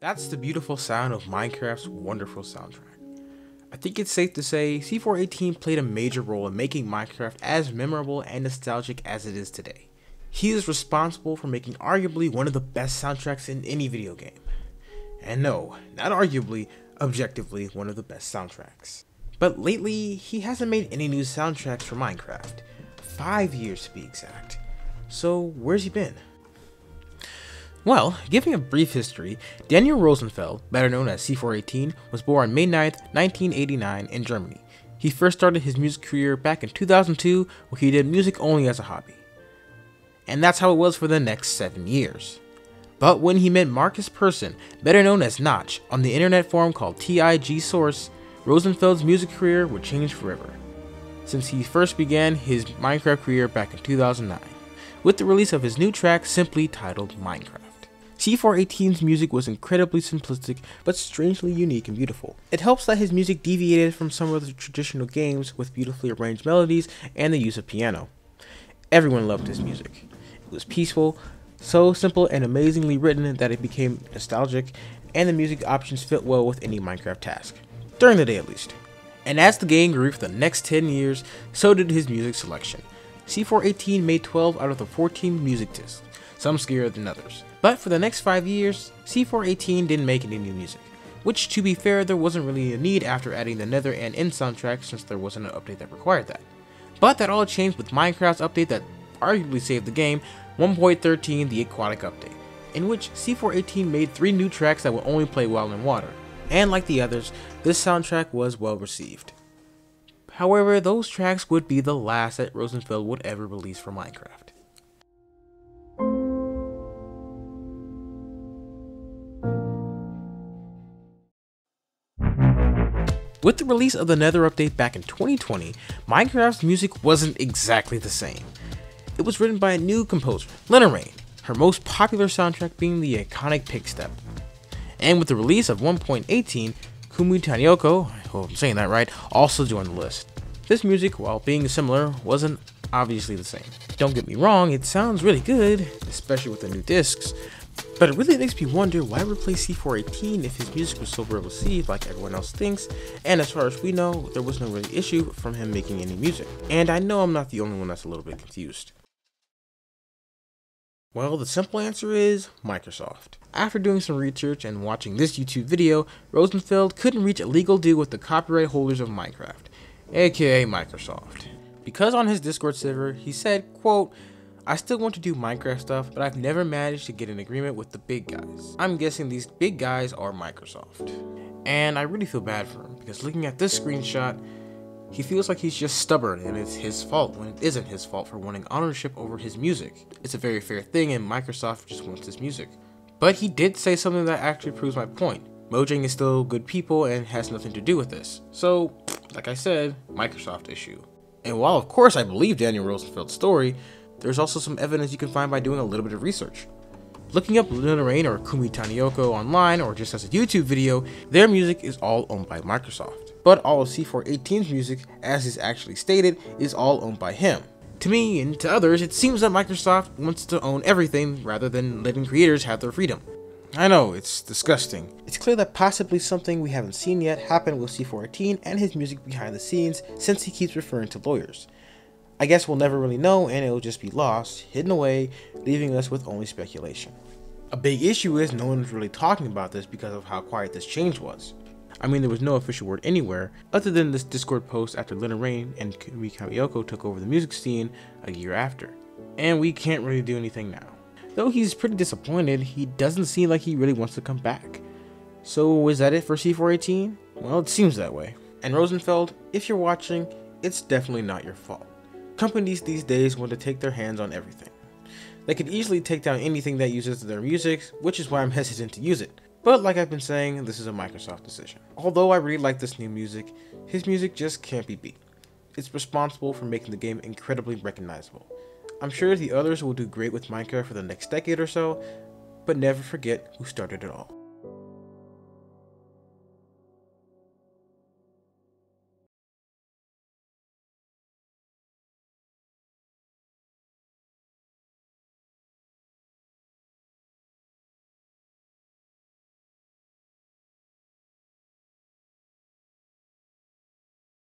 That's the beautiful sound of Minecraft's wonderful soundtrack. I think it's safe to say C418 played a major role in making Minecraft as memorable and nostalgic as it is today. He is responsible for making arguably one of the best soundtracks in any video game. And no, not arguably, objectively one of the best soundtracks. But lately, he hasn't made any new soundtracks for Minecraft. 5 years to be exact. So where's he been? Well, giving a brief history, Daniel Rosenfeld, better known as C418, was born May 9th, 1989 in Germany. He first started his music career back in 2002, where he did music only as a hobby. And that's how it was for the next 7 years. But when he met Marcus Persson, better known as Notch, on the internet forum called TIG Source, Rosenfeld's music career would change forever, since he first began his Minecraft career back in 2009, with the release of his new track simply titled Minecraft. C418's music was incredibly simplistic, but strangely unique and beautiful. It helps that his music deviated from some of the traditional games with beautifully arranged melodies and the use of piano. Everyone loved his music. It was peaceful, so simple and amazingly written that it became nostalgic, and the music options fit well with any Minecraft task, during the day at least. And as the game grew for the next 10 years, so did his music selection. C418 made 12 out of the 14 music discs, some scarier than others. But for the next 5 years, C418 didn't make any new music, which to be fair there wasn't really a need after adding the Nether and End soundtrack since there wasn't an update that required that. But that all changed with Minecraft's update that arguably saved the game, 1.13 the Aquatic Update, in which C418 made 3 new tracks that would only play while in water. And like the others, this soundtrack was well received. However, those tracks would be the last that Rosenfeld would ever release for Minecraft. With the release of the Nether update back in 2020, Minecraft's music wasn't exactly the same. It was written by a new composer, Rain, her most popular soundtrack being the iconic Pig Step. And with the release of 1.18, Kumi Tanioko, I hope I'm saying that right, also joined the list. This music, while being similar, wasn't obviously the same. Don't get me wrong, it sounds really good, especially with the new discs, but it really makes me wonder why replace C418 if his music was so well received like everyone else thinks, and as far as we know, there was no really issue from him making any music. And I know I'm not the only one that's a little bit confused. Well, the simple answer is Microsoft. After doing some research and watching this YouTube video, Rosenfeld couldn't reach a legal deal with the copyright holders of Minecraft, aka Microsoft. Because on his Discord server, he said, quote, "I still want to do Minecraft stuff, but I've never managed to get an agreement with the big guys. I'm guessing these big guys are Microsoft." And I really feel bad for him, because looking at this screenshot, he feels like he's just stubborn and it's his fault when it isn't his fault for wanting ownership over his music. It's a very fair thing and Microsoft just wants his music. But he did say something that actually proves my point. Mojang is still good people and has nothing to do with this. So, like I said, Microsoft issue. And while of course I believe Daniel Rosenfeld's story, there's also some evidence you can find by doing a little bit of research. Looking up Rain or Kumi Tanioko online or just as a YouTube video, their music is all owned by Microsoft. But all of C418's music, as is actually stated, is all owned by him. To me and to others, it seems that Microsoft wants to own everything rather than letting creators have their freedom. I know, it's disgusting. It's clear that possibly something we haven't seen yet happened with C418 and his music behind the scenes, since he keeps referring to lawyers. I guess we'll never really know and it'll just be lost, hidden away, leaving us with only speculation. A big issue is no one's really talking about this because of how quiet this change was. I mean, there was no official word anywhere, other than this Discord post after Rain and Kumi Tanioko took over the music scene a year after. And we can't really do anything now. Though he's pretty disappointed, he doesn't seem like he really wants to come back. So is that it for C418? Well, it seems that way. And Rosenfeld, if you're watching, it's definitely not your fault. Companies these days want to take their hands on everything. They could easily take down anything that uses their music, which is why I'm hesitant to use it. But like I've been saying, this is a Microsoft decision. Although I really like this new music, his music just can't be beat. It's responsible for making the game incredibly recognizable. I'm sure the others will do great with Minecraft for the next decade or so, but never forget who started it all.